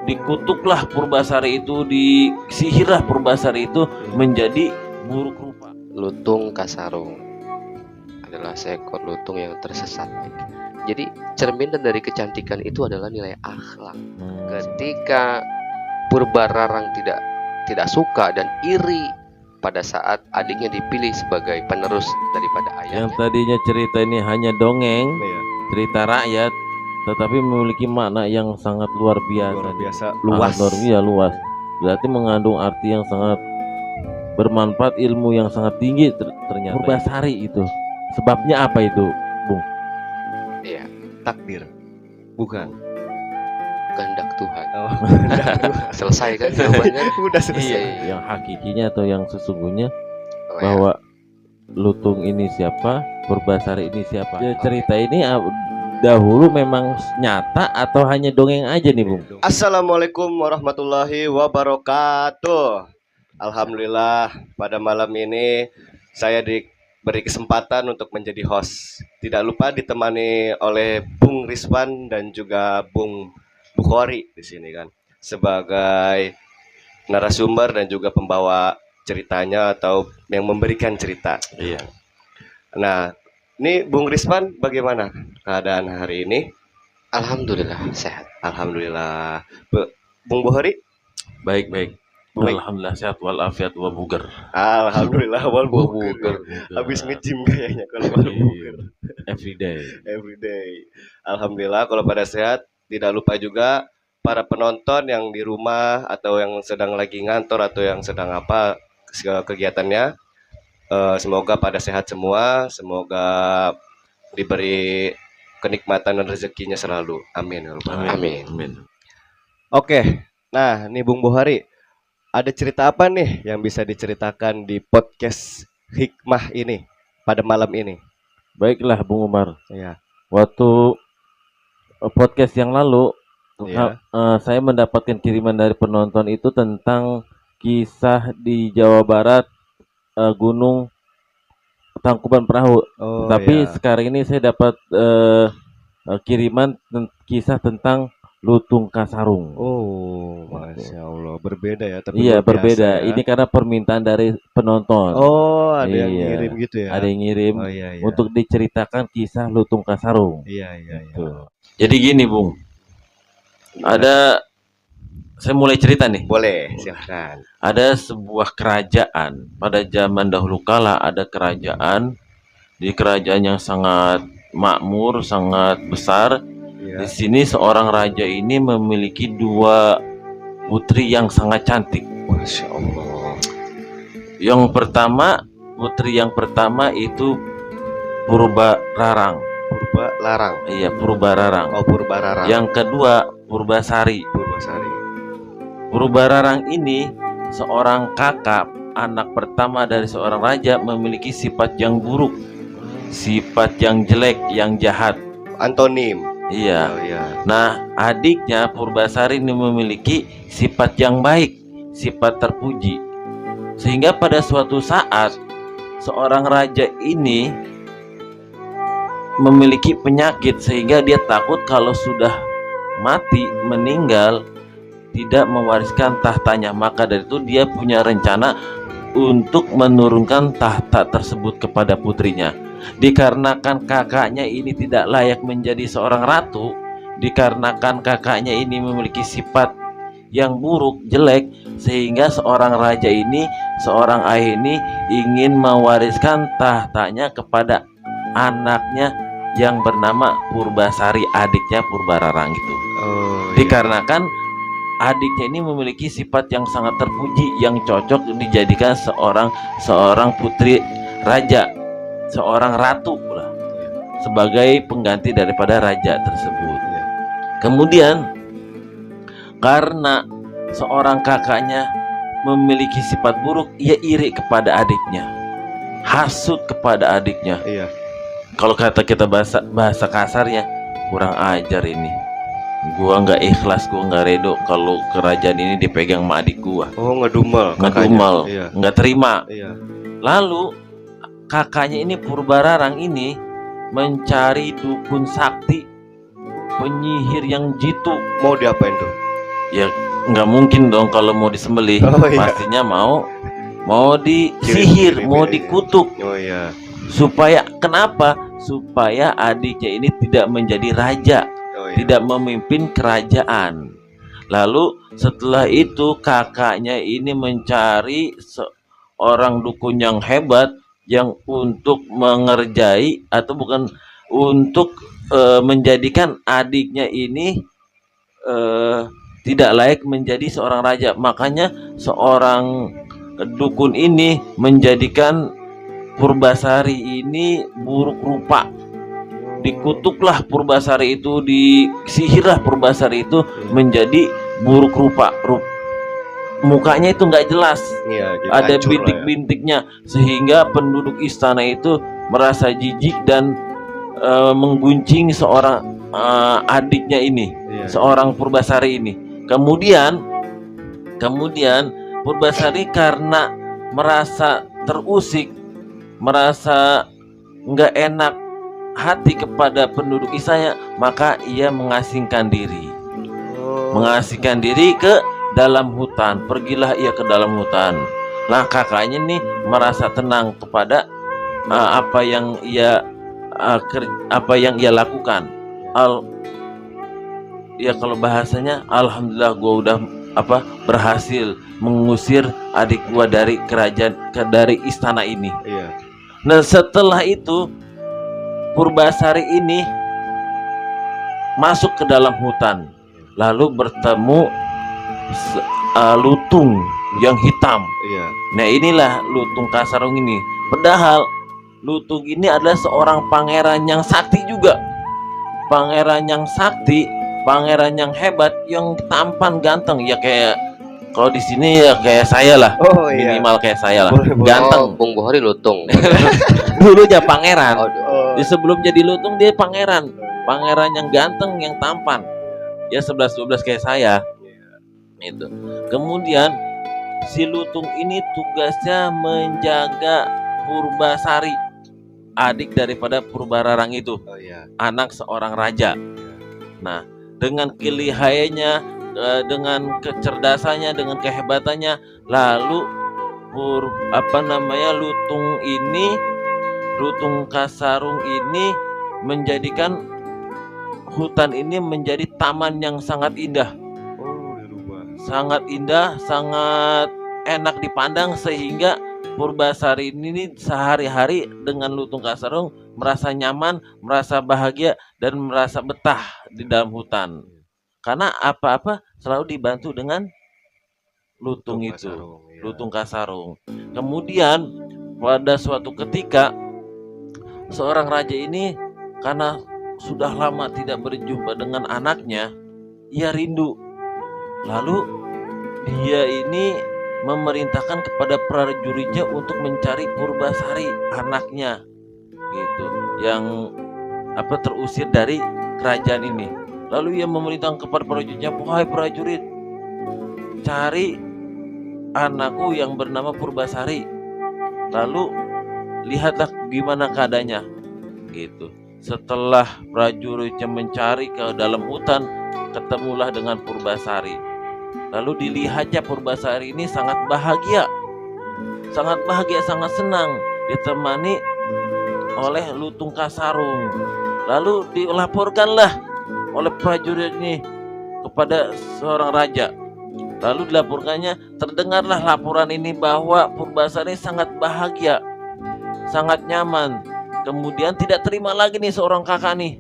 dikutuklah Purbasari itu, disihirlah Purbasari itu menjadi buruk rupa. Lutung Kasarung adalah seekor lutung yang tersesat. Jadi cerminan dari kecantikan itu adalah nilai akhlak. Ketika Purbararang tidak suka dan iri pada saat adiknya dipilih sebagai penerus daripada ayahnya. Yang tadinya cerita ini hanya dongeng, cerita rakyat, tetapi memiliki makna yang sangat luar biasa. Luas. Luas. Berarti mengandung arti yang sangat bermanfaat, ilmu yang sangat tinggi ternyata. Purbasari itu sebabnya apa itu, Bung? Iya, Takdir. Bukan. kehendak Tuhan. Oh, Selesai kan jawabannya? udah selesai. Iya. Yang hakikinya atau yang sesungguhnya Oh, ya. bahwa lutung ini siapa, Purbasari ini siapa. Cerita ini dahulu memang nyata atau hanya dongeng aja nih, Bung? Assalamualaikum warahmatullahi wabarakatuh. Alhamdulillah pada malam ini saya diberi kesempatan untuk menjadi host. Tidak lupa ditemani oleh Bung Rizwan dan juga Bung Bukhari di sini kan sebagai narasumber dan juga pembawa ceritanya atau yang memberikan cerita. Iya. Nah, ini Bung Rizwan bagaimana keadaan hari ini? Alhamdulillah sehat. Alhamdulillah. Bung Bukhari? Baik. Baik. Alhamdulillah sehat walafiat wa bugar. Alhamdulillah wal bugar. Habis nge-gym kayaknya kalau wal bugar. Every day. Alhamdulillah kalau pada sehat. Tidak lupa juga para penonton yang di rumah atau yang sedang lagi ngantor atau yang sedang apa kegiatannya. Semoga pada sehat semua. Semoga diberi kenikmatan dan rezekinya selalu. Amin. Amin. Oke. Nah, nih Bung Bukhari, ada cerita apa nih yang bisa diceritakan di podcast Hikmah ini pada malam ini? Baiklah, Bung Umar. Ya. Waktu podcast yang lalu, Iya. saya mendapatkan kiriman dari penonton itu tentang kisah di Jawa Barat, Gunung Tangkuban Perahu. Oh, Tapi ya. sekarang ini saya dapat kiriman kisah tentang Lutung Kasarung. Oh, Masya Allah, berbeda ya. Tapi Iya, luar biasa berbeda. ya. Ini karena permintaan dari penonton. Oh, ada yang Iya. ngirim gitu ya. Ada yang ngirim Oh, iya. untuk diceritakan kisah Lutung Kasarung. Iya. Tuh. Jadi gini, Bung. Saya mulai cerita nih. Boleh, silahkan. Ada sebuah kerajaan pada zaman dahulu kala, ada kerajaan, di kerajaan yang sangat makmur, sangat besar. Di Iya. sini seorang raja ini memiliki dua putri yang sangat cantik. Masya Allah. Putri yang pertama itu Purbararang. Purbalarang. Iya, Purbararang. Oh, Purbararang. Yang kedua Purbasari. Purbasari. Purbararang ini seorang kakak, anak pertama dari seorang raja, memiliki sifat yang buruk, sifat yang jelek, yang jahat. Antonim. Iya. Oh, iya. Nah, adiknya Purbasari ini memiliki sifat yang baik, sifat terpuji. Sehingga pada suatu saat seorang raja ini memiliki penyakit sehingga dia takut kalau sudah mati, meninggal, tidak mewariskan tahtanya. Maka dari itu dia punya rencana untuk menurunkan tahta tersebut kepada putrinya. Dikarenakan kakaknya ini tidak layak menjadi seorang ratu, dikarenakan kakaknya ini memiliki sifat yang buruk, jelek, sehingga seorang raja ini, seorang ayah ini ingin mewariskan tahtanya kepada anaknya yang bernama Purbasari, adiknya Purbararang itu. Oh, Dikarenakan adiknya ini memiliki sifat yang sangat terpuji, yang cocok dijadikan seorang putri raja, seorang ratu lah, sebagai pengganti daripada raja tersebut. Kemudian karena seorang kakaknya memiliki sifat buruk, ia iri kepada adiknya, hasut kepada adiknya. Iya. Kalau kata kita bahasa kasarnya, kurang ajar ini. Gua nggak ikhlas, gua nggak redo kalau kerajaan ini dipegang sama adik gua. Oh, ngedumel. Ngedumel, Iya. nggak terima. Iya. Lalu kakaknya ini Purbararang ini mencari dukun sakti, penyihir yang jitu. Mau diapain tuh? Ya nggak mungkin dong kalau mau disembelih, Oh, iya. pastinya mau disihir, Kirim-kirim mau ya, iya. dikutuk. Oh iya. Supaya kenapa? Supaya adiknya ini tidak menjadi raja, Oh iya. tidak memimpin kerajaan. Lalu setelah itu kakaknya ini mencari seorang dukun yang hebat yang untuk mengerjai atau bukan untuk menjadikan adiknya ini eh, tidak layak menjadi seorang raja. Makanya seorang dukun ini menjadikan Purbasari ini buruk rupa. Dikutuklah Purbasari itu, disihirlah Purbasari itu menjadi buruk rupa. Mukanya itu nggak jelas, Iya, jadi ada hancur lah ya. bintik-bintiknya, sehingga penduduk istana itu merasa jijik dan mengguncing seorang adiknya ini, Iya. seorang Purbasari ini. Kemudian Purbasari karena merasa terusik, merasa nggak enak hati kepada penduduk istana, maka ia mengasingkan diri. Mengasingkan diri ke dalam hutan. Pergilah ia ke dalam hutan. Nah, kakaknya nih merasa tenang kepada apa yang ia lakukan. Ya kalau bahasanya, alhamdulillah gue udah berhasil mengusir adik gue dari kerajaan, dari istana ini. Iya. Nah, setelah itu Purbasari ini masuk ke dalam hutan, lalu bertemu lutung yang hitam. Iya. Nah, inilah Lutung Kasarung ini. Padahal Lutung ini adalah seorang pangeran yang sakti juga. Pangeran yang sakti, pangeran yang hebat, yang tampan ganteng. Ya kayak kalau di sini ya kayak saya lah. Oh iya. Minimal kayak saya lah. Boleh, boleh. Ganteng. Oh, Bung Bohori lutung. Dulu aja pangeran. Oh, Oh. Dia sebelum jadi lutung dia pangeran. Pangeran yang ganteng, yang tampan. Ya 11-12 kayak saya. Itu. Kemudian si lutung ini tugasnya menjaga Purbasari, adik daripada Purbararang itu, Oh iya. anak seorang raja. Nah, dengan kelihaiannya, dengan kecerdasannya, dengan kehebatannya, lalu Lutung Kasarung ini menjadikan hutan ini menjadi taman yang sangat indah. Oh, dirubah. Sangat indah, sangat enak dipandang, sehingga Purbasari ini sehari-hari dengan Lutung Kasarung merasa nyaman, merasa bahagia, dan merasa betah di dalam hutan. Karena apa-apa selalu dibantu dengan lutung itu, Kasarung, iya. Lutung Kasarung. Kemudian pada suatu ketika seorang raja ini karena sudah lama tidak berjumpa dengan anaknya, ia rindu. Lalu dia ini memerintahkan kepada prajuritnya untuk mencari Purbasari, anaknya, gitu, yang terusir dari kerajaan ini. Lalu ia memerintahkan kepada prajuritnya, wahai prajurit, cari anakku yang bernama Purbasari. Lalu lihatlah gimana keadaannya, gitu. Setelah prajuritnya mencari ke dalam hutan, ketemulah dengan Purbasari. Lalu dilihatnya Purbasari ini sangat bahagia, sangat senang, ditemani oleh Lutung Kasarung. Lalu dilaporkanlah oleh prajurit ini kepada seorang raja. Lalu dilaporkannya, terdengarlah laporan ini bahwa Purbasari sangat bahagia, sangat nyaman. Kemudian tidak terima lagi nih seorang kakak nih.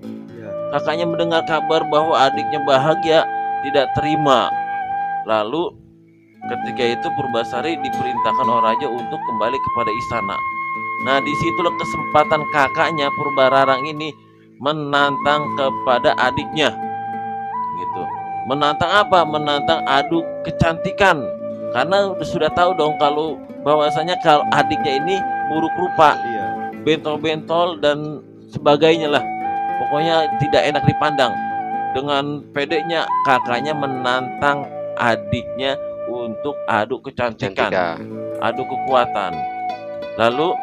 Kakaknya mendengar kabar bahwa adiknya bahagia, tidak terima. Lalu ketika itu Purbasari diperintahkan oleh raja untuk kembali kepada istana. Nah, disitulah kesempatan kakaknya Purbararang ini menantang kepada adiknya, gitu. Menantang apa? Menantang adu kecantikan. Karena sudah tahu dong kalau bahwasanya kalau adiknya ini buruk rupa, Iya. bentol-bentol dan sebagainya lah. Pokoknya tidak enak dipandang. Dengan pedenya kakaknya menantang adiknya untuk adu kecantikan, adu kekuatan. Lalu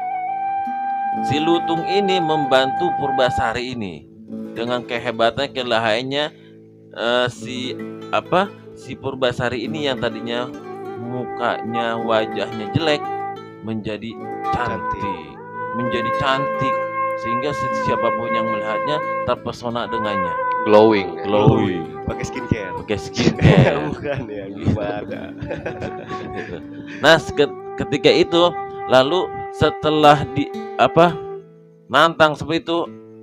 si Lutung ini membantu Purbasari ini dengan kehebatannya, kelihaiannya. si Purbasari ini yang tadinya mukanya, wajahnya jelek menjadi cantik, menjadi cantik, sehingga siapapun yang melihatnya terpesona dengannya. Glowing. Glowing, Pakai skincare. pakai skincare. Bukan ya, gimana? Gitu. Nah, ketika itu lalu setelah nantang seperti itu,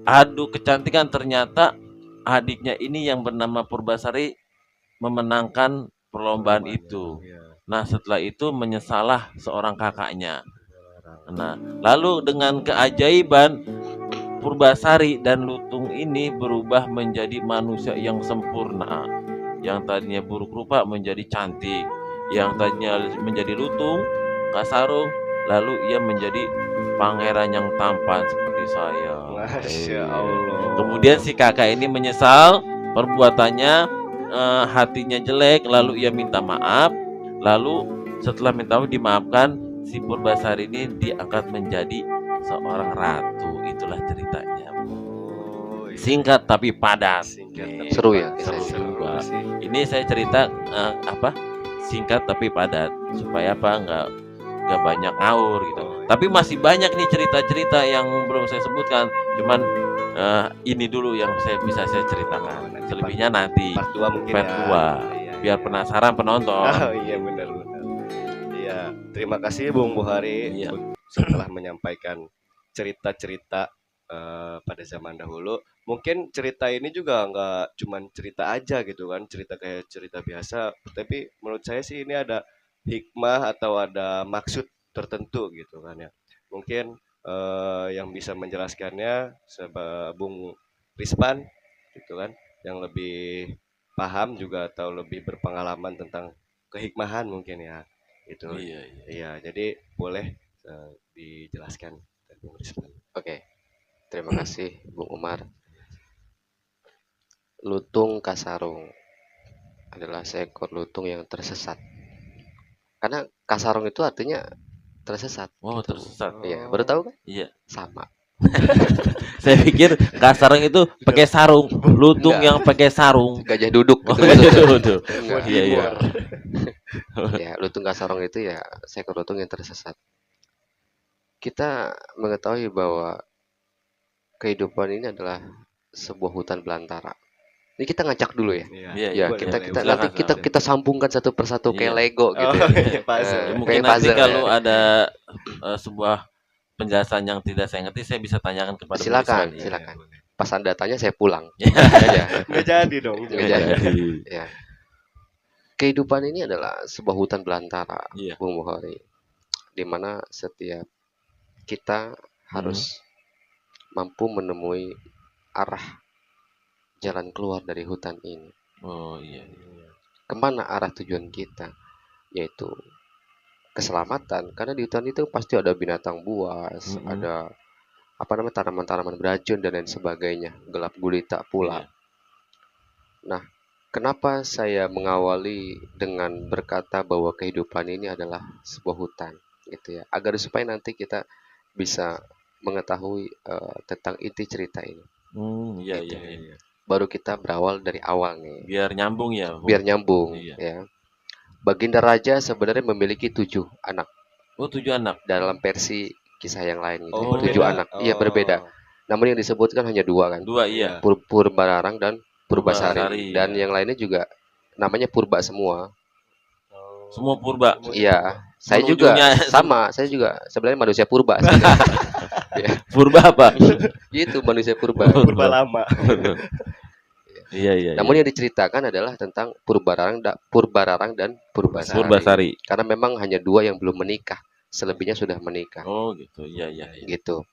adu kecantikan, ternyata adiknya ini yang bernama Purbasari memenangkan perlombaan itu. Nah, setelah itu menyesalah seorang kakaknya. Nah, lalu dengan keajaiban, Purbasari dan Lutung ini berubah menjadi manusia yang sempurna. Yang tadinya buruk rupa menjadi cantik, yang tadinya menjadi lutung, Kasarung, lalu ia menjadi pangeran yang tampan seperti saya. Masya Allah. Kemudian si kakak ini menyesal perbuatannya, hatinya jelek, lalu ia minta maaf. Lalu setelah minta maaf dimaafkan, si Purbasari ini diangkat menjadi seorang ratu. Itulah ceritanya. Oh, iya. Singkat tapi padat. Singkat tapi Seru ya, padat. kisahnya Seru seru. sih. Ini saya cerita singkat tapi padat supaya nggak banyak ngawur gitu. Oh, iya. Tapi masih banyak nih cerita-cerita yang belum saya sebutkan. Cuman ini dulu yang bisa saya ceritakan. Oh, nanti Selebihnya nanti Part 2 mungkin part ya. 2. Iya, Biar iya. penasaran penonton. Oh iya benar. Iya, terima kasih Bung Buhari Iya. setelah menyampaikan cerita-cerita pada zaman dahulu. Mungkin cerita ini juga nggak cuman cerita aja gitu kan, cerita kayak cerita biasa. Tapi menurut saya sih ini ada hikmah atau ada maksud tertentu gitu kan ya. Mungkin yang bisa menjelaskannya Bung Rispan gitu kan, yang lebih paham juga atau lebih berpengalaman tentang kehikmahan mungkin ya. Itu. Iya. Iya, jadi boleh dijelaskan Bung Risman. Oke, terima kasih Bung Umar. Lutung Kasarung adalah seekor lutung yang tersesat. Karena Kasarung itu artinya tersesat. Oh, gitu. tersesat. Iya, baru tahu kan? Iya. Sama. Saya pikir Kasarung itu pakai sarung, lutung Enggak. yang pakai sarung. Gajah duduk Oh, gitu iya, maksudnya. betul. Enggak. Iya, iya. Ya, lutung Kasarung itu ya seekor lutung yang tersesat. Kita mengetahui bahwa kehidupan ini adalah sebuah hutan belantara. Ini kita ngacak dulu ya. Iya, Ya, boleh, kita boleh. kita Silakan, nanti kita sambungkan satu persatu kayak Iya. Lego gitu. Oh, ya. iya, puzzle. Ya, Eh, mungkin kayak nanti puzzle, kalau ya. ada sebuah penjelasan yang tidak saya ngerti, saya bisa tanyakan kepada Bu Silakan, Risman. silakan. Pas Anda tanya saya pulang. Ya. Ya. Nggak jadi dong. Nggak jangan. jadi. Ya. Kehidupan ini adalah sebuah hutan belantara, Iya. Bung Bukhari, di mana setiap kita harus mampu menemui arah jalan keluar dari hutan ini. Oh iya. Kemana arah tujuan kita? Yaitu keselamatan. Karena di hutan itu pasti ada binatang buas, ada tanaman-tanaman beracun dan lain sebagainya, gelap gulita pula. Iya. Nah, kenapa saya mengawali dengan berkata bahwa kehidupan ini adalah sebuah hutan, gitu ya, agar supaya nanti kita bisa mengetahui tentang inti cerita ini. Iya, Gitu. iya. Baru kita berawal dari awal nih, Biar nyambung ya. Bu? biar nyambung. Iya. Ya. Baginda Raja sebenarnya memiliki 7 anak Oh, 7 anak. dalam versi kisah yang lain. Gitu. Oh, 7 beda. anak, iya berbeda. Namun yang disebutkan hanya 2 kan, 2 iya. Purbararang dan Purbasari. Purbasari, Dan iya. yang lainnya juga namanya Purba semua. Semua purba. Iya, saya juga Ujungnya sama. Saya juga sebenarnya manusia purba. Purba apa? Itu manusia purba. Purba lama. Iya. Namun yang diceritakan adalah tentang Purbararang dan Purbasari. Purbasari. Karena memang hanya 2 yang belum menikah, selebihnya sudah menikah. Oh gitu. Iya. Gitu.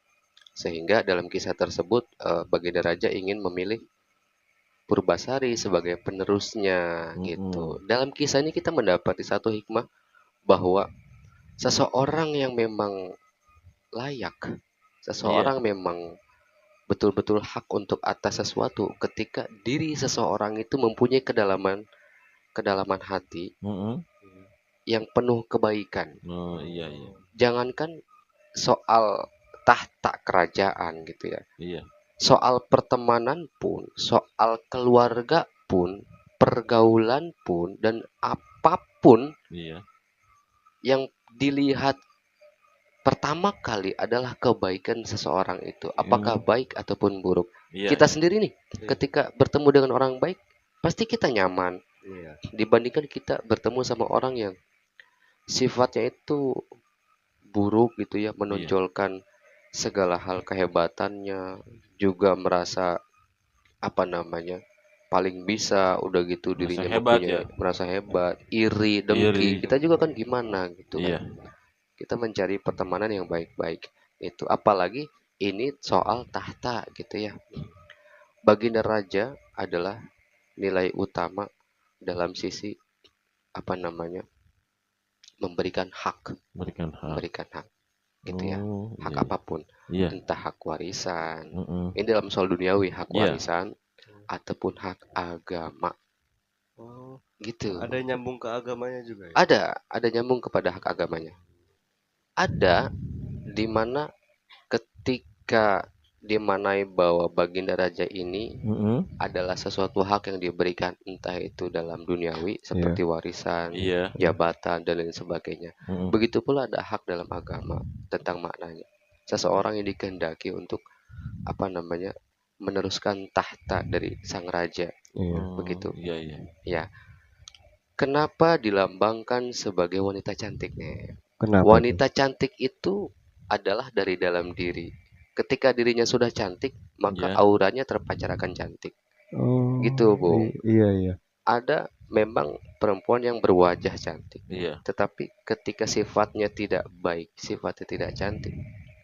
Sehingga dalam kisah tersebut Baginda Raja ingin memilih Purbasari sebagai penerusnya gitu. Dalam kisah ini kita mendapati satu hikmah bahwa seseorang yang memang layak, seseorang memang betul-betul hak untuk atas sesuatu ketika diri seseorang itu mempunyai kedalaman hati yang penuh kebaikan. Oh iya. Jangankan soal tahta kerajaan gitu ya. Iya. Soal pertemanan pun, soal keluarga pun, pergaulan pun dan apapun Iya. yang dilihat pertama kali adalah kebaikan seseorang itu, apakah baik ataupun buruk. Iya. Kita sendiri nih, Iya. ketika bertemu dengan orang baik, pasti kita nyaman. Iya. Dibandingkan kita bertemu sama orang yang sifatnya itu buruk gitu ya, menonjolkan segala hal kehebatannya, juga merasa apa namanya, paling bisa, udah gitu Merasa dirinya hebat mempunyai, ya. merasa hebat, iri, dengki. Iri. Kita juga kan gimana gitu Iya. kan. Kita mencari pertemanan yang baik-baik. Itu apalagi ini soal tahta gitu ya. Baginda raja adalah nilai utama dalam sisi apa namanya? memberikan hak, Berikan hak. memberikan hak gitu ya. Oh, Hak iya. apapun, Iya. entah hak warisan. Mm-mm. Ini dalam soal duniawi, hak Iya. warisan ataupun hak agama Oh, gitu. ada nyambung ke agamanya juga ya? Ada nyambung kepada hak agamanya. Ada di mana ketika dimanai bahwa baginda raja ini Mm-mm. adalah sesuatu hak yang diberikan, entah itu dalam duniawi seperti warisan, Iya. jabatan dan lain sebagainya. Mm-mm. Begitu pula ada hak dalam agama tentang maknanya. Seseorang yang dikehendaki untuk apa namanya? meneruskan tahta dari sang raja. Iya. Oh, Begitu. Iya, iya. Ya. Kenapa dilambangkan sebagai wanita cantik nih? Kenapa? Wanita cantik itu adalah dari dalam diri. Ketika dirinya sudah cantik, maka Iya. auranya terpancar akan cantik. Oh, Gitu, Bung. Iya, iya. Ada memang perempuan yang berwajah cantik, Iya. tetapi ketika sifatnya tidak baik, sifatnya tidak cantik,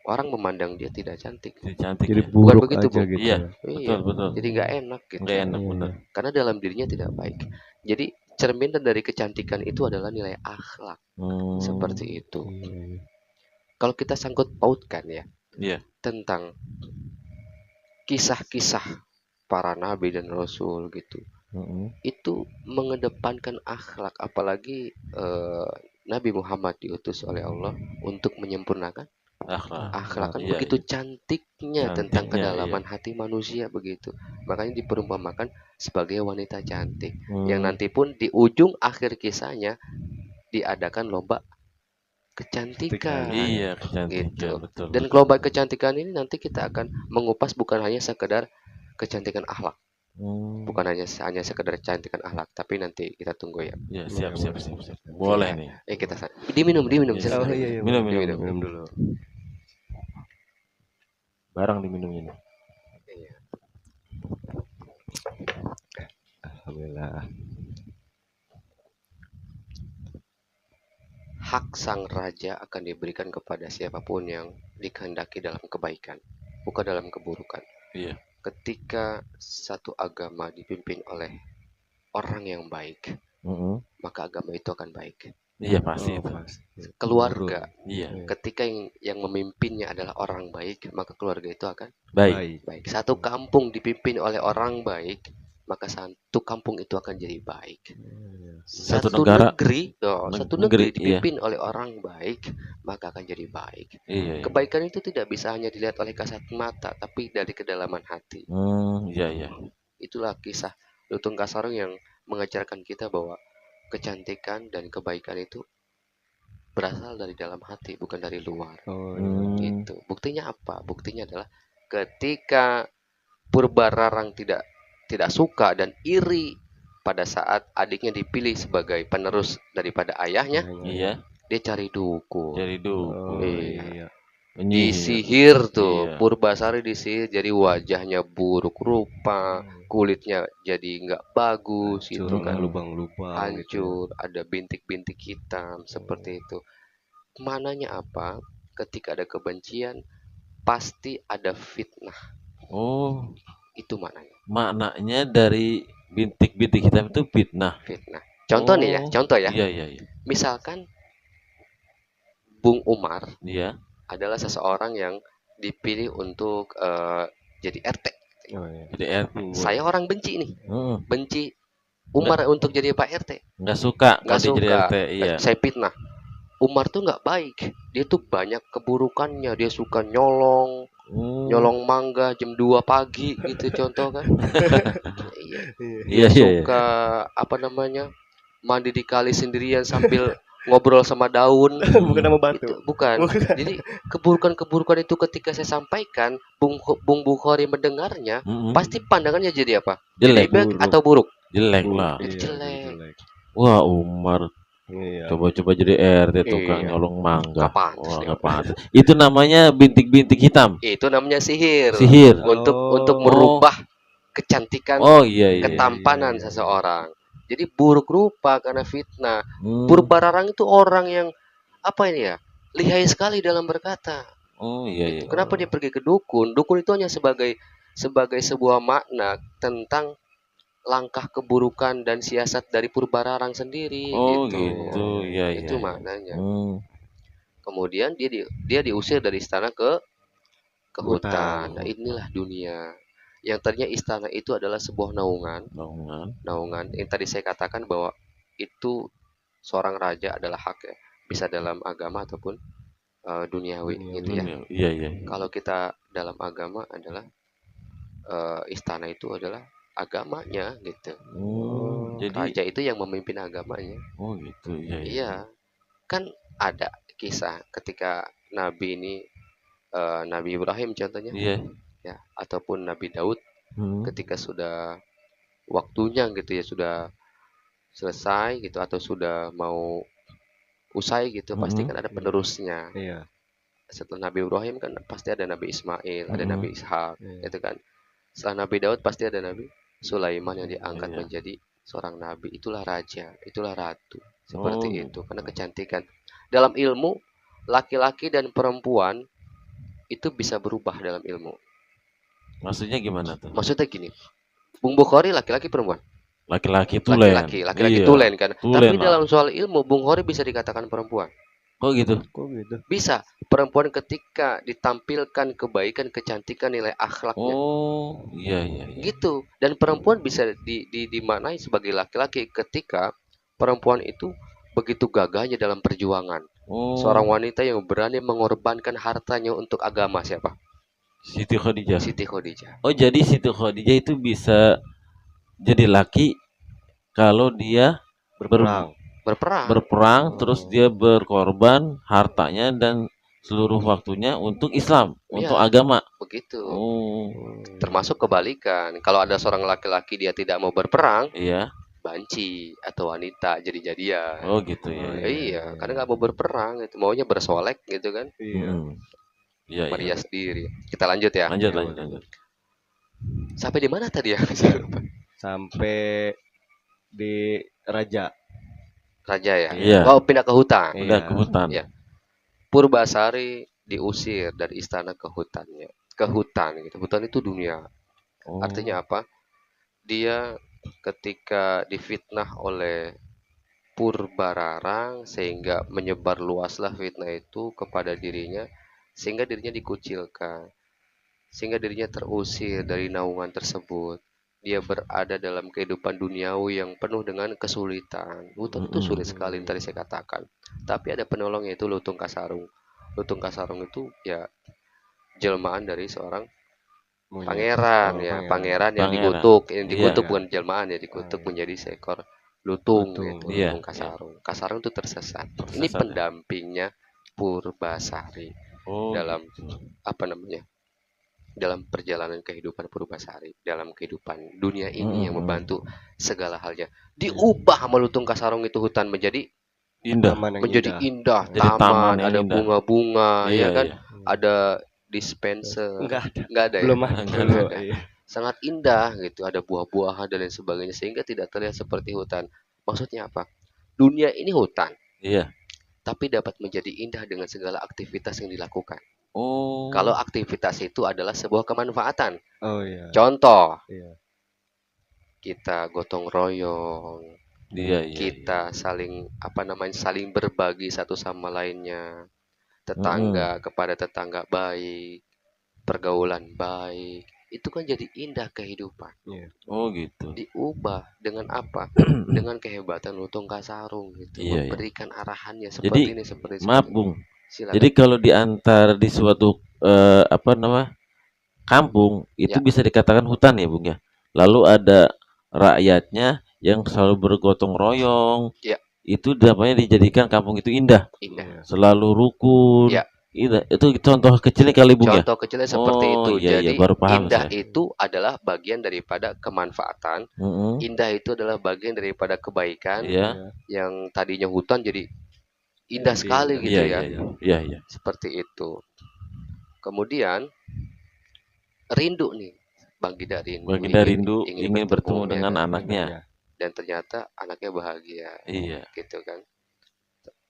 orang memandang dia tidak cantik. Jadi cantik Jadi ya. Bukan buruk begitu, aja Bu? gitu. Iya. ya. Iya, Betul. jadi nggak enak gitu. Nggak enak, Iya, benar. Karena dalam dirinya tidak baik. Jadi cerminan dari kecantikan itu adalah nilai akhlak. Seperti itu. Iya, iya. Kalau kita sangkut pautkan ya Iya. tentang kisah-kisah para nabi dan rasul gitu, Mm-mm. itu mengedepankan akhlak, apalagi Nabi Muhammad diutus oleh Allah untuk menyempurnakan Akhlak. akhlak. Kan Iya, begitu iya. cantiknya tentang Cantiknya, kedalaman hati manusia begitu. Makanya diperumpamakan sebagai wanita cantik. Hmm. Yang nanti pun di ujung akhir kisahnya diadakan lomba kecantikan. Iya, kecantikan. Gitu. Betul. Dan lomba kecantikan ini nanti kita akan mengupas bukan hanya sekedar kecantikan akhlak, bukan hanya sekedar kecantikan akhlak, tapi nanti kita tunggu ya. Ya, siap. Boleh nih. Kita diminum Iya, silakan. Oh, iya, iya. Minum Diminum. dulu. Barang diminum ini. Iya. Alhamdulillah. Hak sang raja akan diberikan kepada siapapun yang dikehendaki dalam kebaikan, bukan dalam keburukan. Iya. Ketika satu agama dipimpin oleh orang yang baik, Mm-mm. maka agama itu akan baik. Iya, pasti Oh, itu. pasti. Keluarga, Iya. ketika yang memimpinnya adalah orang baik, maka keluarga itu akan Baik. baik. Satu kampung dipimpin oleh orang baik, maka satu kampung itu akan jadi baik. Satu Satu negara- negeri, satu negeri, negeri dipimpin oleh orang baik, maka akan jadi baik. Iya. Kebaikan itu tidak bisa hanya dilihat oleh kasat mata, tapi dari kedalaman hati. Iya. Itulah kisah Lutung Kasarung yang mengajarkan kita bahwa kecantikan dan kebaikan itu berasal dari dalam hati, bukan dari luar. Oh, Itu. Buktinya apa? Buktinya adalah ketika Purbararang tidak suka dan iri pada saat adiknya dipilih sebagai penerus daripada ayahnya, Iya. dia cari dukun. Jadi Oh, dukun. iya. Penyihir. Disihir tuh, Iya. Purbasari disihir jadi wajahnya buruk rupa, kulitnya jadi nggak bagus itu Hancur, kan, lubang-lubang gitu. hancur, ada bintik-bintik hitam seperti itu. Mananya apa? Ketika ada kebencian, pasti ada fitnah. Oh, Itu maknanya, maknanya dari bintik-bintik hitam itu fitnah. fitnah. Contoh nih ya, Oh. contoh ya. Iya. Misalkan Bung Umar Iya. adalah seseorang yang dipilih untuk jadi RT. Oh, iya. Jadi RT. Saya orang benci nih, Heeh. benci Umar untuk jadi Pak RT. Nggak suka Nggak kalau dia jadi suka. RT. Iya. Saya fitnah. Umar tuh nggak baik. Dia tuh banyak keburukannya. Dia suka nyolong, nyolong mangga jam 2 pagi gitu contoh kan. Iya. Iya, Dia iya, iya. suka apa namanya? Mandi di kali sendirian sambil ngobrol sama daun. Bukan nama batu. Itu bukan. Jadi keburukan-keburukan itu ketika saya sampaikan, Bung Bukhari mendengarnya, Mm-mm. pasti pandangannya jadi apa? Jelek, Jadi baik buruk. atau buruk? jelek lah. Itu Iya, jelek. Wah, Umar Iya. coba-coba jadi RT tukang Iya. nyolong mangga. Nggak pantas Wah, dia. nggak pantas. Itu namanya bintik-bintik hitam. Itu namanya sihir. Sihir. Untuk Oh. merubah kecantikan, Oh iya, iya. ketampanan iya, iya. seseorang. Jadi buruk rupa karena fitnah. Hmm. Purbararang itu orang yang apa ini ya? Lihai sekali dalam berkata. Oh iya, iya. Kenapa dia pergi ke dukun? Dukun itu hanya sebagai sebuah makna tentang langkah keburukan dan siasat dari Purbararang sendiri. Oh gitu, iya, iya. Itu maknanya. Hmm. Kemudian dia diusir dari istana ke Hutan. hutan. Nah, inilah dunia. Yang tadinya istana itu adalah sebuah naungan. Naungan yang tadi saya katakan bahwa itu seorang raja adalah hak ya, bisa dalam agama ataupun duniawi gitu ya. Iya, iya. Kalau kita dalam agama adalah istana itu adalah agamanya gitu. Jadi Raja itu yang memimpin agamanya. oh gitu, iya, iya. Iya. Kan ada kisah ketika Nabi ini Nabi Ibrahim contohnya Iya. ya, ataupun Nabi Daud Hmm. ketika sudah waktunya gitu ya, sudah selesai gitu atau sudah mau usai gitu, pasti kan ada penerusnya. Iya. Setelah Nabi Ibrahim kan pasti ada Nabi Ismail, ada Mhm. Nabi Ishak, Iya. gitu kan. Setelah Nabi Daud pasti ada Nabi Sulaiman yang diangkat Iya. menjadi seorang nabi. Itulah raja, itulah ratu. Seperti Oh, itu, karena kecantikan. Dalam ilmu, laki-laki dan perempuan itu bisa berubah dalam ilmu. Maksudnya gimana tuh? Maksudnya gini, Bung Bukhari laki-laki perempuan? Laki-laki tulen. Laki-laki Iya. tulen kan. Tulen Tapi lah. dalam soal ilmu, Bung Bukhari bisa dikatakan perempuan. Kok gitu? Kok gitu? Bisa perempuan ketika ditampilkan kebaikan, kecantikan, nilai akhlaknya. Oh, iya, iya, iya. Gitu. Dan perempuan bisa dimaknai sebagai laki-laki ketika perempuan itu begitu gagahnya dalam perjuangan. Oh, Seorang wanita yang berani mengorbankan hartanya untuk agama. Siapa? Siti Khadijah. Siti Khadijah. Oh, jadi Siti Khadijah itu bisa jadi laki kalau dia Berperang. Berperang. terus dia berkorban hartanya dan seluruh waktunya untuk Islam, untuk Iya. agama. Begitu. Oh, Termasuk kebalikan. Kalau ada seorang laki-laki dia tidak mau berperang, iya. banci atau wanita jadi-jadian. Oh, gitu ya. Oh, Iya. Iya, karena nggak mau berperang, itu maunya bersolek gitu kan, Iya. Hmm. Iya, iya. merias diri. Kita lanjut ya. Lanjut. Sampai di mana tadi ya? Sampai di Raja. Raja ya. Iya. Oh, pindah ke hutan. Iya. Udah ke hutan. Iya. Purbasari diusir dari istana ke hutannya. Ke hutan gitu. Hutan itu dunia. Oh. Artinya apa? Dia ketika difitnah oleh Purbararang sehingga menyebar luaslah fitnah itu kepada dirinya sehingga dirinya dikucilkan. Sehingga dirinya terusir dari naungan tersebut. Dia berada dalam kehidupan duniawi yang penuh dengan kesulitan. Hutan itu sulit sekali tadi saya katakan. Tapi ada penolongnya itu Lutung Kasarung. Lutung Kasarung itu ya jelmaan dari seorang pangeran ya, pangeran yang dikutuk, Iya. bukan jelmaan ya, dikutuk menjadi seekor lutung gitu, Iya, lutung Kasarung. Kasarung itu tersesat. Tersesat, Ini ya. pendampingnya Purbasari Oh, dalam gitu. apa namanya? Dalam perjalanan kehidupan Purbasari, dalam kehidupan dunia ini yang membantu segala halnya. Diubah sama Lutung Kasarung itu hutan menjadi Indah. menjadi indah, Jadi taman taman, yang ada indah. bunga-bunga, Iya, ya kan? iya. Ada dispenser, Enggak ada. nggak ada ya? Belum ada. Nggak Belum. ada. Iya. Sangat indah gitu, ada buah-buahan dan lain sebagainya sehingga tidak terlihat seperti hutan. Maksudnya apa? Dunia ini hutan, Iya. tapi dapat menjadi indah dengan segala aktivitas yang dilakukan. Oh. Kalau aktivitas itu adalah sebuah kemanfaatan. Oh iya. Contoh, Iya. kita gotong royong, Iya, iya. kita saling saling berbagi satu sama lainnya, tetangga kepada tetangga baik, pergaulan baik, itu kan jadi indah kehidupan. Oh, gitu. Diubah dengan apa? Dengan kehebatan Lutung Kasarung gitu, Iya, iya. memberikan arahannya seperti Jadi, ini, seperti Maaf, ini. Bung. Silakan. Jadi kalau diantar di suatu kampung itu Ya. bisa dikatakan hutan ya Bung ya. Lalu ada rakyatnya yang selalu bergotong royong. Ya. Itu namanya dijadikan kampung itu indah, Indah. selalu rukun. Ya. Indah. Itu contoh kecilnya kali Bung ya. Contoh kecilnya seperti Oh itu. iya iya Jadi baru paham indah saya. itu adalah bagian daripada kemanfaatan. Mm-mm. Indah itu adalah bagian daripada kebaikan. Iya. Yang tadinya hutan jadi indah Jadi sekali indah. gitu Iya ya. iya iya iya. Seperti itu. Kemudian rindu nih, Bang Gida Baginda rindu ingin bertemu ya dengan kan? anaknya. Dan ternyata anaknya bahagia, Iya. gitu kan.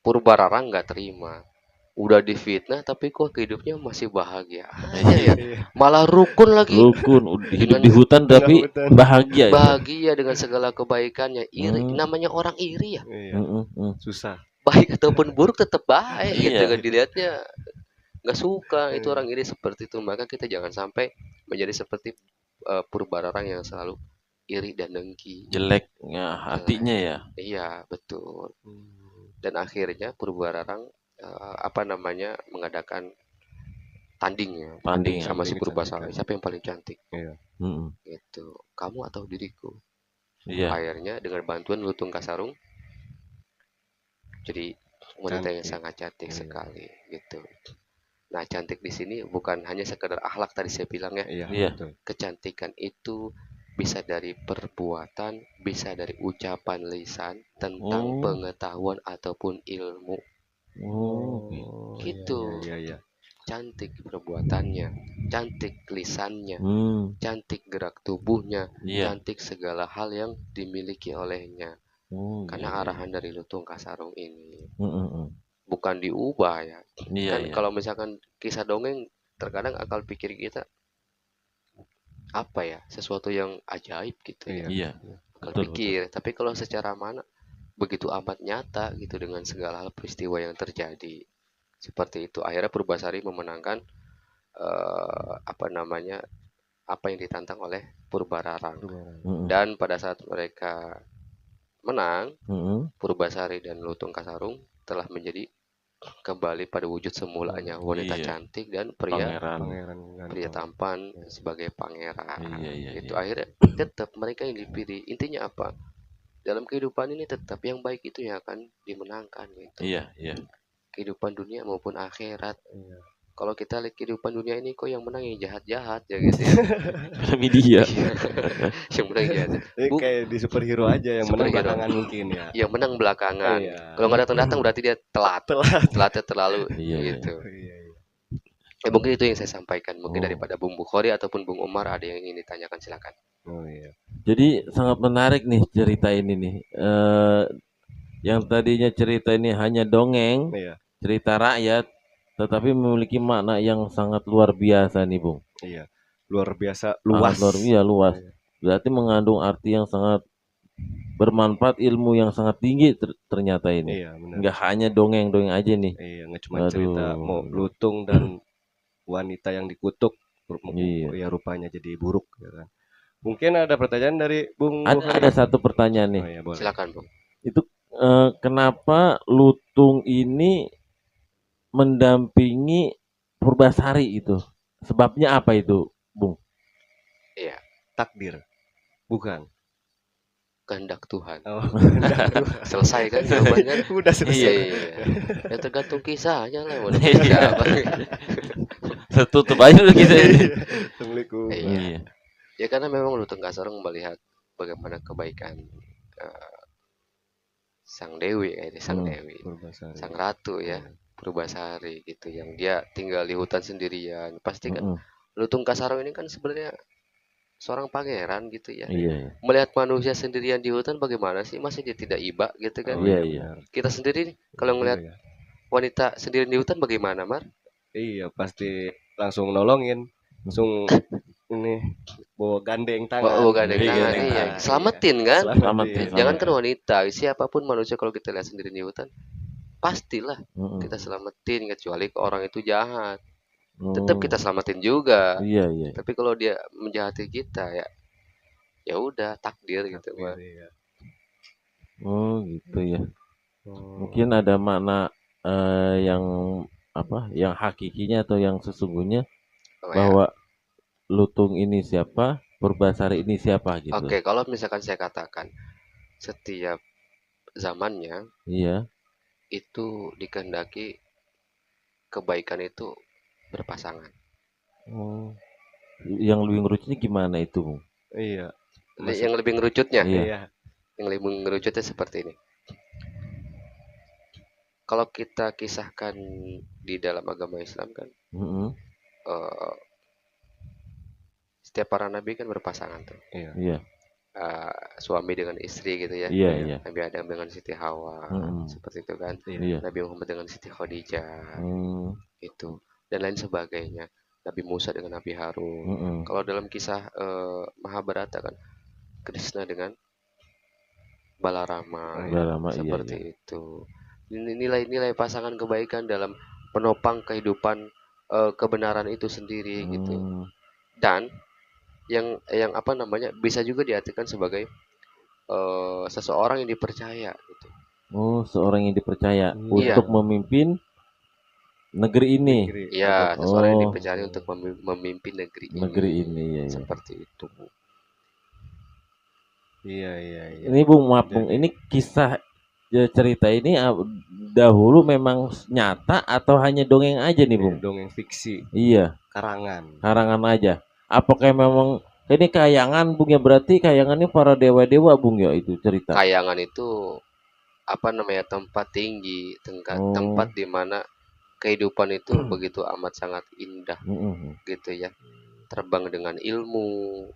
Purbararang nggak terima, udah difitnah tapi kok hidupnya masih bahagia aja ya, malah rukun lagi, Rukun hidup Dengan- di hutan tapi hutan. bahagia itu. bahagia dengan segala kebaikannya. Iri, Hmm. namanya orang iri ya, Iya. Mm-mm. Susah. baik ataupun buruk tetap baik gitu Iya. kan, dilihatnya nggak suka itu Iya. orang iri seperti itu. Maka kita jangan sampai menjadi seperti Purbararang yang selalu iri dan dengki. Jeleknya hatinya ya. Iya, betul. Dan akhirnya Purbararang mengadakan tandingnya, Tanding, sama si tanding Purbasari, kecantikan. siapa yang paling cantik Mm-mm. gitu, kamu atau diriku. Iya. Akhirnya dengan bantuan Lutung Kasarung jadi wanita yang Cantik. sangat cantik Iya. sekali gitu. Nah, cantik di sini bukan hanya sekedar akhlak tadi saya bilang ya. Iya, Iya. betul. Kecantikan itu bisa dari perbuatan, bisa dari ucapan lisan tentang Oh. pengetahuan ataupun ilmu. Oh. Gitu. Iya, iya. Cantik perbuatannya, cantik lisannya, Hmm. cantik gerak tubuhnya, Iya. cantik segala hal yang dimiliki olehnya. Oh, Karena iya. arahan dari Lutung Kasarung ini Mm-mm. bukan diubah ya. Iya Kan iya. kalau misalkan kisah dongeng, terkadang akal pikir kita apa ya, sesuatu yang ajaib gitu ya, Iya. akal betul, pikir. Tapi kalau secara mana begitu amat nyata gitu dengan segala hal peristiwa yang terjadi seperti itu. Akhirnya Purbasari memenangkan apa yang ditantang oleh Purbararang. Mm-mm. Dan pada saat mereka menang, Mm-mm. Purbasari dan Lutung Kasarung telah menjadi kembali pada wujud semulanya, wanita Iya. cantik dan pria Pangeran. pria tampan sebagai pangeran. Iya iya. Itu Iya. akhirnya tetap mereka yang dipilih. Intinya apa? Dalam kehidupan ini tetap yang baik itu yang akan dimenangkan gitu. Iya iya. Kehidupan dunia maupun akhirat. Iya. Kalau kita lihat kehidupan dunia ini kok yang menang yang jahat-jahat ya gitu ya. Media. Yang menang yang jahat. Ini Bu- kayak di superhero aja yang menang Superhero. belakangan mungkin ya. Yang menang belakangan. Iya. Kalau nggak datang-datang berarti dia telat. Telatnya terlalu Iya, iya. gitu. Iya, iya. Mungkin itu yang saya sampaikan. Mungkin Oh. daripada Bung Bukhari ataupun Bung Umar ada yang ingin ditanyakan, silakan. Oh iya. Jadi sangat menarik nih cerita ini nih. Yang tadinya cerita ini hanya dongeng, Iya. cerita rakyat, tetapi memiliki makna yang sangat luar biasa nih, Bung. Iya. Luar biasa Sangat luas. luas. Berarti mengandung arti yang sangat bermanfaat, ilmu yang sangat tinggi ternyata ini. Iya, benar. Enggak hanya dongeng-dongeng aja nih. Iya, nggak cuma cerita Aduh. mau Lutung dan wanita yang dikutuk Iya. ya rupanya jadi buruk ya kan. Mungkin ada pertanyaan dari Bung Bukhari? Ada satu pertanyaan nih. Oh, iya, boleh. Silakan, Bung. Itu kenapa Lutung ini mendampingi Purbasari itu? Sebabnya apa itu, Bung? Iya, Takdir. Bukan. kehendak Tuhan. Oh, Selesai kan jawabannya? udah selesai. Iya. Ya tergantung kisahnya lah. Mau Iya. kisah apa. Tertutup aja dulu kita ini. Assalamualaikum. Iya. Ya karena memang Lutung Kasarung melihat bagaimana kebaikan sang Dewi, sang Dewi, Purbasari. sang Ratu ya, Purbasari gitu, yang dia tinggal di hutan sendirian. Pasti kan Lutung Kasarung ini kan sebenarnya seorang pangeran gitu ya. Iya. Melihat manusia sendirian di hutan bagaimana sih? Masa dia tidak iba gitu kan? Oh, Iya, iya. Kita sendiri nih, kalau ngelihat Iya, wanita sendirian di hutan bagaimana, Mar? iya, pasti langsung nolongin. Langsung ini bawa gandeng tangan. Bawa gandeng Iya, tangan, gandeng iya. tangan. Selamatin kan? Selamatin. Jangankan wanita, siapapun manusia kalau kita lihat sendiri di hutan, pastilah kita selamatin, kecuali ke orang itu jahat. Tetap kita selamatin juga. Iya, iya. Tapi kalau dia menjahati kita ya udah takdir gitu, Mar. Iya. Oh, gitu ya. Oh. Mungkin ada makna yang apa? Yang hakikinya atau yang sesungguhnya Oh, ya. bahwa lutung ini siapa, Purbasari ini siapa gitu. Oke, kalau misalkan saya katakan setiap zamannya Iya. itu dikehendaki kebaikan itu berpasangan. Oh. Yang lebih ngerucutnya gimana itu, Bung? Iya. Yang lebih ngerucutnya, Iya. Iya. yang lebih ngerucutnya seperti ini. Kalau kita kisahkan di dalam agama Islam kan, Mm-mm. eh, setiap para nabi kan berpasangan tuh. Iya. Iya. Suami dengan istri gitu ya. Iya, iya. Nabi Adam dengan Siti Hawa, Mm-mm. seperti itu kan. Iya. Nabi Muhammad dengan Siti Khadijah, Hmm. itu dan lain sebagainya. Nabi Musa dengan Nabi Harun. Mm-mm. Kalau dalam kisah Mahabharata kan, Krishna dengan Balarama, Udah lama, iya, seperti iya. itu. Nilai-nilai pasangan kebaikan dalam penopang kehidupan kebenaran itu sendiri gitu. Hmm. Dan yang apa namanya bisa juga diartikan sebagai seseorang yang dipercaya gitu. Oh, seorang yang dipercaya Iya. untuk memimpin negeri ini. Negeri. Ya, Atau- seseorang yang Oh. dipercaya untuk memimpin negeri ini. Negeri ini, iya, iya. Seperti itu. Iya, iya, iya. Ini Bung, maaf Bung, Jadi- ini kisah cerita ini dahulu memang nyata atau hanya dongeng aja nih Bung? Dongeng fiksi, Iya, karangan. karangan aja. Apakah memang ini kayangan Bung ya, berarti kayangannya para dewa-dewa Bung ya itu cerita? Kayangan itu apa namanya tempat tinggi, Oh. tempat di mana kehidupan itu begitu amat sangat indah Mm-mm. gitu ya. Terbang dengan ilmu,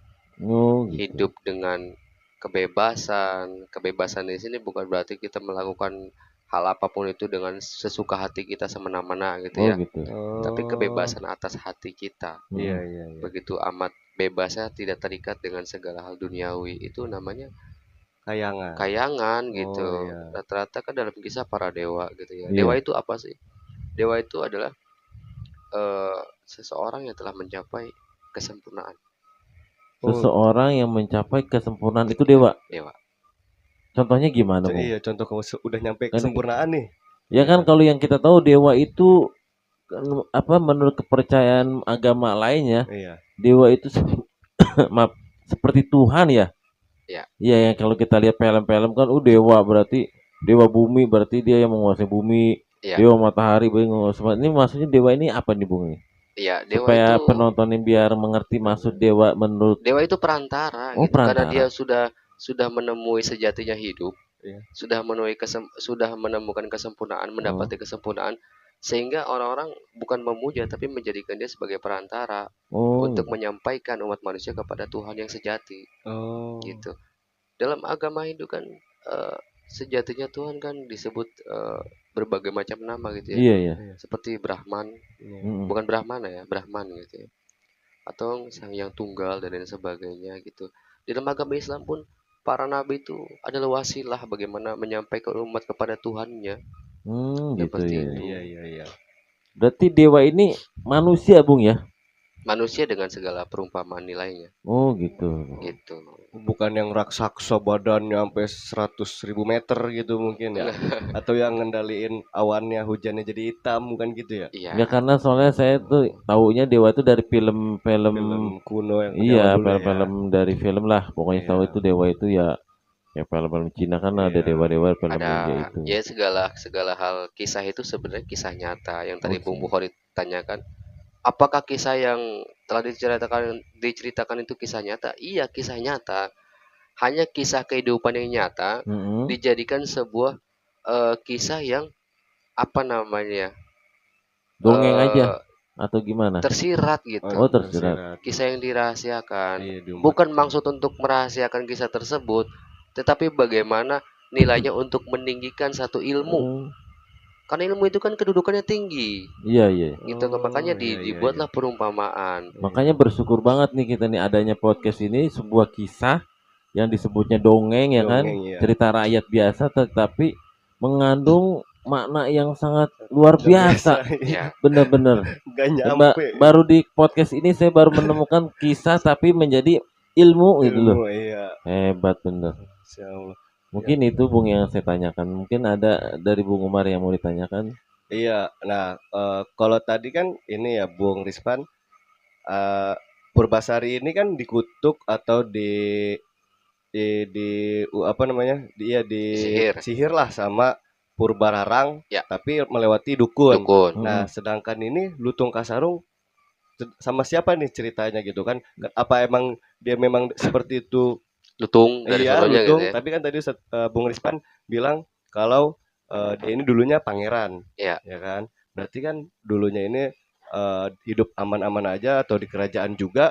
Oh, gitu. hidup dengan kebebasan. Kebebasan di sini bukan berarti kita melakukan hal apapun itu dengan sesuka hati kita semena-mena gitu Oh, ya. gitu. Tapi kebebasan atas hati kita. Iya, Mm-mm. iya, iya. Begitu amat bebasnya, tidak terikat dengan segala hal duniawi. Itu namanya Kayangan. kayangan gitu. Oh, iya. Rata-rata kan dalam kisah para dewa gitu ya. Iya. Dewa itu apa sih? Dewa itu adalah seseorang yang telah mencapai kesempurnaan. Seseorang yang mencapai kesempurnaan itu dewa. Dewa. Contohnya gimana Bung? Iya, contoh kamu udah nyampe Kan- kesempurnaan nih. Ya kan kalau yang kita tahu dewa itu kan, apa menurut kepercayaan agama lainnya, Iya. dewa itu maaf, seperti Tuhan ya. Ya. Iya yang kalau kita lihat film-film kan dewa berarti dewa bumi, berarti dia yang menguasai bumi. Iya. Dewa matahari berarti menguasai. Ini maksudnya dewa ini apa nih Bung? Iya, dewa Supaya itu penonton ini biar mengerti maksud dewa menurut. dewa itu perantara Oh, gitu. Karena perantara. dia sudah menemui sejatinya hidup. Iya. Sudah menemukan kesempurnaan, mendapati kesempurnaan, sehingga orang-orang bukan memuja tapi menjadikan dia sebagai perantara Oh, untuk menyampaikan umat manusia kepada Tuhan yang sejati Oh. gitu. Dalam agama Hindu kan sejatinya Tuhan kan disebut berbagai macam nama gitu ya. iya ya. Seperti Brahman, Iya. bukan Brahmana ya, Brahman gitu ya. Atau Sang Yang Tunggal dan lain sebagainya gitu. Di dalam agama Islam pun para nabi itu adalah wasilah bagaimana menyampaikan umat kepada Tuhannya. Gitu Seperti ya. itu. Iya, iya, iya. Berarti dewa ini manusia Bung ya? Manusia dengan segala perumpamaan nilainya Oh gitu. gitu. Bukan yang raksasa badannya sampai 100.000 meter gitu mungkin ya. Atau yang ngendaliin awannya hujannya jadi hitam, bukan gitu ya. Iya. Enggak, karena soalnya saya tuh taunya dewa itu dari film-film. Film kuno yang Iya, zaman dulu ya. film-film dari film lah. Pokoknya tahu Iya. itu dewa itu ya film-film Cina kan ada Iya. dewa-dewa film Ada India itu. ya segala hal kisah itu sebenarnya kisah nyata yang tadi Oh, Bung Bukhari tanyakan. Apakah kisah yang telah diceritakan itu kisah nyata? Iya, kisah nyata. Hanya kisah kehidupan yang nyata Mm-mm. dijadikan sebuah kisah yang apa namanya? Dongeng eh, aja atau gimana? tersirat gitu. Oh, tersirat. Kisah yang dirahasiakan. Iya, diumbar. Bukan maksud untuk merahasiakan kisah tersebut, tetapi bagaimana nilainya untuk meninggikan satu ilmu. Hmm, Karena ilmu itu kan kedudukannya tinggi. iya iya. Gitu kan, makanya iya, iya, dibuatlah perumpamaan. Makanya bersyukur banget nih kita nih adanya podcast ini, sebuah kisah yang disebutnya dongeng ya kan, Dongeng, iya. cerita rakyat biasa tetapi mengandung makna yang sangat luar biasa. Ya, Bener-bener. Gak nyampe. Baru di podcast ini saya baru menemukan kisah tapi menjadi ilmu gitu loh. Ilmu, iya. Hebat bener. Insya Allah. Mungkin itu Bung yang saya tanyakan. Mungkin ada dari Bung Umar yang mau ditanyakan. Iya, nah kalau tadi kan ini ya Bung Rispan, eh, Purbasari ini kan dikutuk atau apa namanya? Dia Sihir. disihir lah sama Purbararang, Ya. tapi melewati dukun. Dukun. Nah, sedangkan ini Lutung Kasarung sama siapa nih ceritanya gitu kan? Apa emang dia memang seperti itu? Lutung dari Iya, sononya gitu Lutung. ya. Tapi kan tadi Bung Rispan bilang kalau dia ini dulunya pangeran, Iya. ya kan? Berarti kan dulunya ini hidup aman-aman aja atau di kerajaan juga.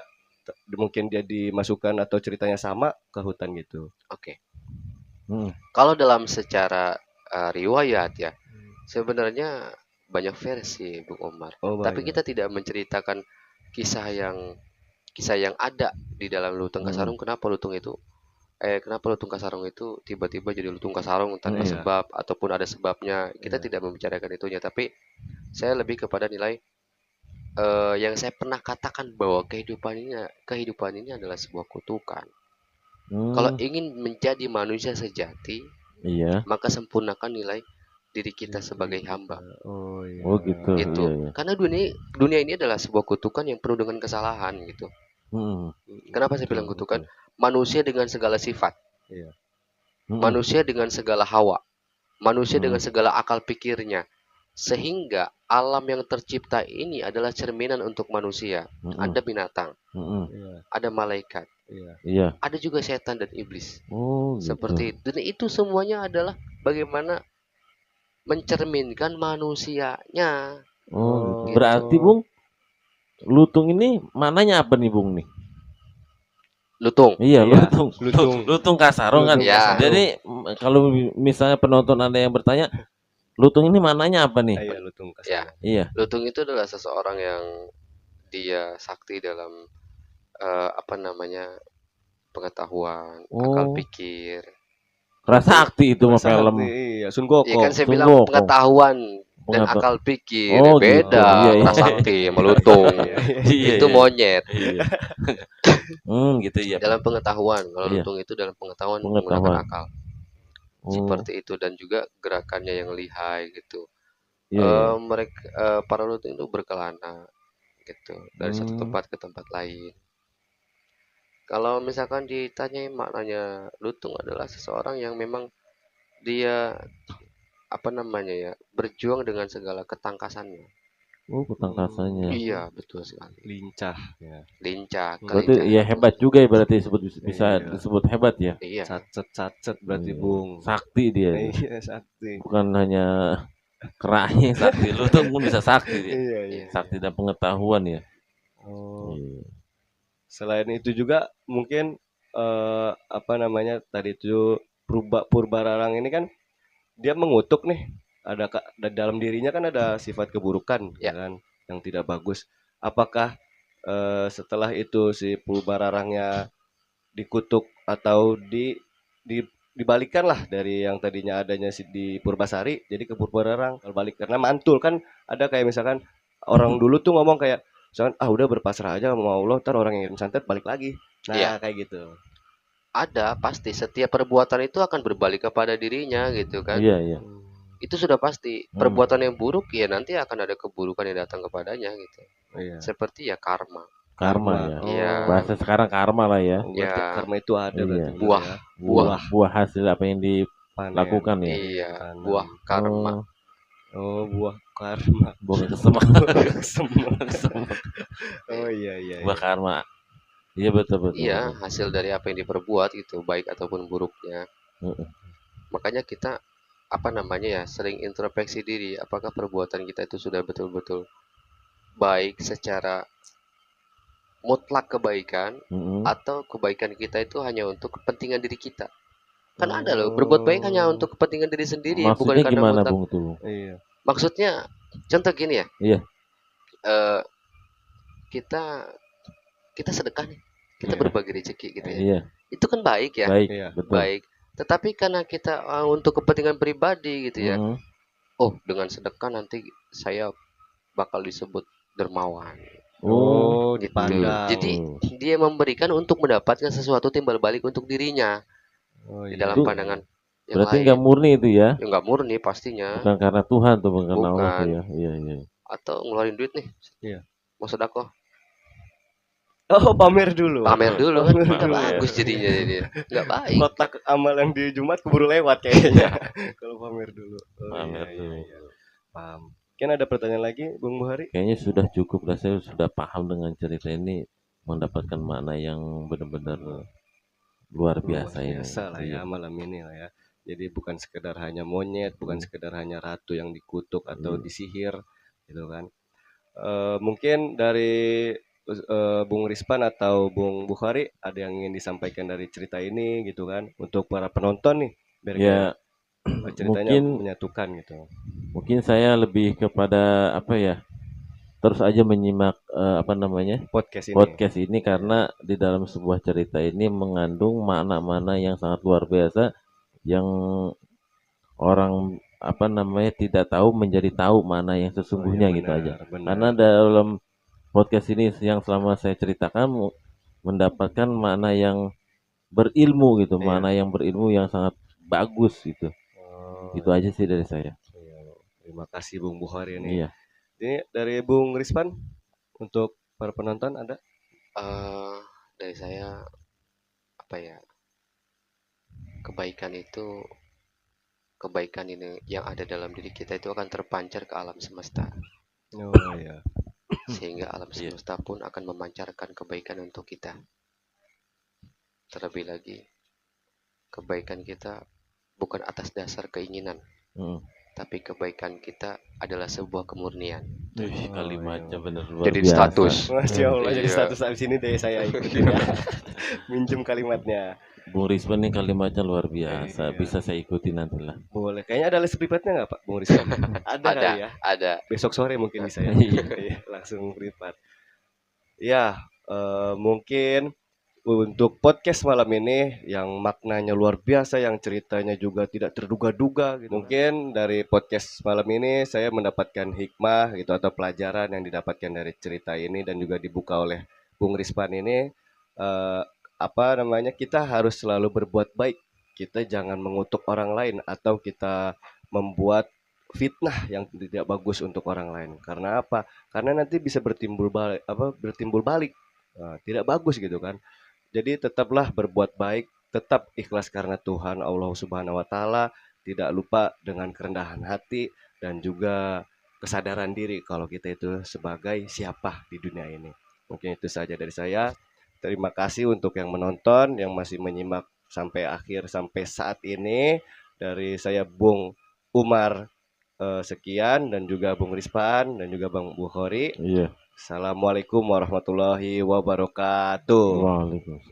Mungkin dia dimasukkan atau ceritanya sama ke hutan gitu. Oke. Hmm. Kalau dalam secara riwayat ya, sebenarnya banyak versi Bung Omar. Oh, Tapi banyak. kita tidak menceritakan kisah yang ada di dalam Lutung Kasarung. Kenapa Lutung Kasarung itu tiba-tiba jadi Lutung Kasarung tanpa Iya. sebab ataupun ada sebabnya. Kita Iya. tidak membicarakan itunya, tapi saya lebih kepada nilai yang saya pernah katakan bahwa kehidupan ini adalah sebuah kutukan. Kalau ingin menjadi manusia sejati, Iya. maka sempurnakan nilai diri kita sebagai hamba. Oh iya. Oh gitu. Gitu. Iya, iya. Karena dunia ini adalah sebuah kutukan yang penuh dengan kesalahan gitu. Hmm. Kenapa saya bilang kutukan? Manusia dengan segala sifat, Iya. manusia dengan segala hawa, manusia Hmm. dengan segala akal pikirnya, sehingga alam yang tercipta ini adalah cerminan untuk manusia. Ada binatang, Iya. ada malaikat, Iya. Iya. ada juga setan dan iblis. Oh gitu. Seperti itu. Dan itu semuanya adalah bagaimana mencerminkan manusianya. Oh, gitu. berarti Bung, Lutung ini mananya apa nih Bung nih? Lutung. Iya, Iya, Lutung. Lutung Kasarong kan. Lutung Ya. Kasarung. Jadi kalau misalnya penonton Anda yang bertanya, Lutung ini mananya apa nih? Iya, Lutung Ya, Kasarung. Iya. Lutung itu adalah seseorang yang dia sakti dalam apa namanya pengetahuan, akal Oh. pikir. Rasa akti itu mah Rasa film. hati, iya, Sun Gokong. Ya kan saya Sun bilang Gokong. pengetahuan dan Pengeta- akal pikir Oh, gitu. beda. Iya, iya. Prasakti sama Lutung. Iya, Itu iya. monyet. Iya. Gitu ya. Dalam pengetahuan, kalau Iya. Lutung itu dalam pengetahuan Pengetahuan. menggunakan akal. Oh. Seperti itu, dan juga gerakannya yang lihai gitu. Iya, iya. Mereka para Lutung itu berkelana gitu dari satu tempat ke tempat lain. Kalau misalkan ditanyai maknanya, Lutung adalah seseorang yang memang dia apa namanya ya, berjuang dengan segala ketangkasannya. Oh, ketangkasannya. Iya, betul sekali. Lincah, ya. Lincah, Berarti kelincahan. ya hebat juga ya, berarti bisa Iya. disebut hebat ya. Iya. Sacet berarti, Iya. Bung. Sakti dia. Iya, sakti. Bukan hanya kerahnya sakti, Lutung pun bisa sakti dia. Iya, iya. Sakti dan pengetahuan ya. Oh. Iya. Selain itu juga mungkin apa namanya tadi itu Purbararang ini kan dia mengutuk nih, ada dalam dirinya kan ada sifat keburukan, Ya. ya kan, yang tidak bagus. Apakah setelah itu si Purbararangnya dikutuk atau dibalikan lah dari yang tadinya adanya di Purbasari jadi ke Purbararang, kalau balik karena mantul kan, ada kayak misalkan orang dulu tuh ngomong kayak misalkan udah berpasrah aja sama Allah, ntar orang yang santet balik lagi. Nah, Iya. kayak gitu. Ada, pasti setiap perbuatan itu akan berbalik kepada dirinya gitu kan. Iya, iya. Itu sudah pasti. Perbuatan yang buruk ya nanti akan ada keburukan yang datang kepadanya gitu. Iya. Seperti ya karma. Karma ya. Iya. Bahasa sekarang karma lah ya. Oh, berarti Ya. karma itu ada Iya. berarti Buah. ya. Buah hasil apa yang Panen. dilakukan ya. Iya, Tanam. buah karma. Oh, buah karma. Buah kesemak. Semak. Oh iya iya. Buah karma. Iya betul. Iya, hasil dari apa yang diperbuat gitu, baik ataupun buruknya. Heeh. Makanya kita apa namanya ya, sering introspeksi diri, apakah perbuatan kita itu sudah betul-betul baik secara mutlak kebaikan, Heeh. atau kebaikan kita itu hanya untuk kepentingan diri kita. Kan ada loh, berbuat baik hanya untuk kepentingan diri sendiri, bukan Maksudnya karena gimana mutlak. Bung tuh? Iya. Maksudnya, contoh gini ya. Iya. Kita sedekah nih, kita Iya. berbagi rezeki gitu ya. Iya, Itu kan baik ya, baik, Iya. betul. baik. Tetapi karena kita untuk kepentingan pribadi gitu ya. Heeh. Oh, dengan sedekah nanti saya bakal disebut dermawan. Oh, Gitu. dipandang. Jadi dia memberikan untuk mendapatkan sesuatu timbal balik untuk dirinya Oh, di iya. dalam Itu pandangan yang berarti lain. nggak murni itu ya? Ya nggak murni pastinya. Bukan karena Tuhan tuh, bukan karena Allah tuh Bukan. ya. Iya. Atau ngeluarin duit nih. Iya. Mau sedekah. Oh, pamer dulu. Pamer dulu kan Pamer nggak dulu. bagus jadinya dia. Nggak baik. Kotak amalan di Jumat keburu lewat kayaknya. Kalau pamer dulu. Oh, Pamer iya, dulu. iya. Paham. Mungkin ada pertanyaan lagi, Bung Buhari? Kayaknya sudah cukup lah, saya sudah paham dengan cerita ini, mendapatkan makna yang benar-benar luar Luar biasa ini. biasa lah ya Iya. malam ini lah ya. Jadi bukan sekedar hanya monyet, bukan sekedar hanya ratu yang dikutuk atau disihir, gitu kan. Mungkin dari Bung Rispan atau Bung Bukhari ada yang ingin disampaikan dari cerita ini gitu kan untuk para penonton nih biar Ya, kayak ceritanya mungkin menyatukan gitu. mungkin saya lebih kepada apa ya? Terus aja menyimak apa namanya? Podcast ini. Podcast ini karena di dalam sebuah cerita ini mengandung makna-makna yang sangat luar biasa yang orang apa namanya tidak tahu menjadi tahu mana yang sesungguhnya Oh, iya, gitu aja. benar. Karena dalam podcast ini yang selama saya ceritakan mendapatkan makna yang berilmu gitu, Iya. makna yang berilmu yang sangat bagus gitu. Oh, Itu aja sih dari saya. iya. Terima kasih Bung Bukhari nih. Iya. Ini dari Bung Rispan untuk para penonton ada? Dari saya apa ya? Kebaikan ini yang ada dalam diri kita itu akan terpancar ke alam semesta. Oh iya. Sehingga alam Iya. semesta pun akan memancarkan kebaikan untuk kita. Terlebih lagi, kebaikan kita bukan atas dasar keinginan, Mm. tapi kebaikan kita adalah sebuah kemurnian. Wih, Oh, kalimatnya iya. bener luar Jadi biasa. status. Masya Allah, jadi Iya. status abis ini deh saya ikutin ya. Minjem kalimatnya. Bung Risman ini kalimatnya luar biasa. Iya. Bisa saya ikuti nantilah. Boleh. Kayaknya ada les privatnya nggak Pak Bung Rizwan? Ada Ada, kali ya. ada. Besok sore mungkin bisa ya. Iya. Iya, langsung privat. Ya, mungkin untuk podcast malam ini yang maknanya luar biasa, yang ceritanya juga tidak terduga-duga gitu. Mungkin dari podcast malam ini saya mendapatkan hikmah gitu atau pelajaran yang didapatkan dari cerita ini dan juga dibuka oleh Bung Rispan ini apa namanya kita harus selalu berbuat baik. Kita jangan mengutuk orang lain atau kita membuat fitnah yang tidak bagus untuk orang lain. Karena apa? Karena nanti bisa bertimbul balik. Nah, tidak bagus gitu kan. Jadi tetaplah berbuat baik, tetap ikhlas karena Tuhan Allah Subhanahu wa taala, tidak lupa dengan kerendahan hati dan juga kesadaran diri kalau kita itu sebagai siapa di dunia ini. Mungkin itu saja dari saya. Terima kasih untuk yang menonton, yang masih menyimak sampai akhir sampai saat ini. Dari saya Bung Umar sekian dan juga Bung Rispan dan juga Bang Bukhari. Iya. Assalamualaikum warahmatullahi wabarakatuh. Waalaikumsalam.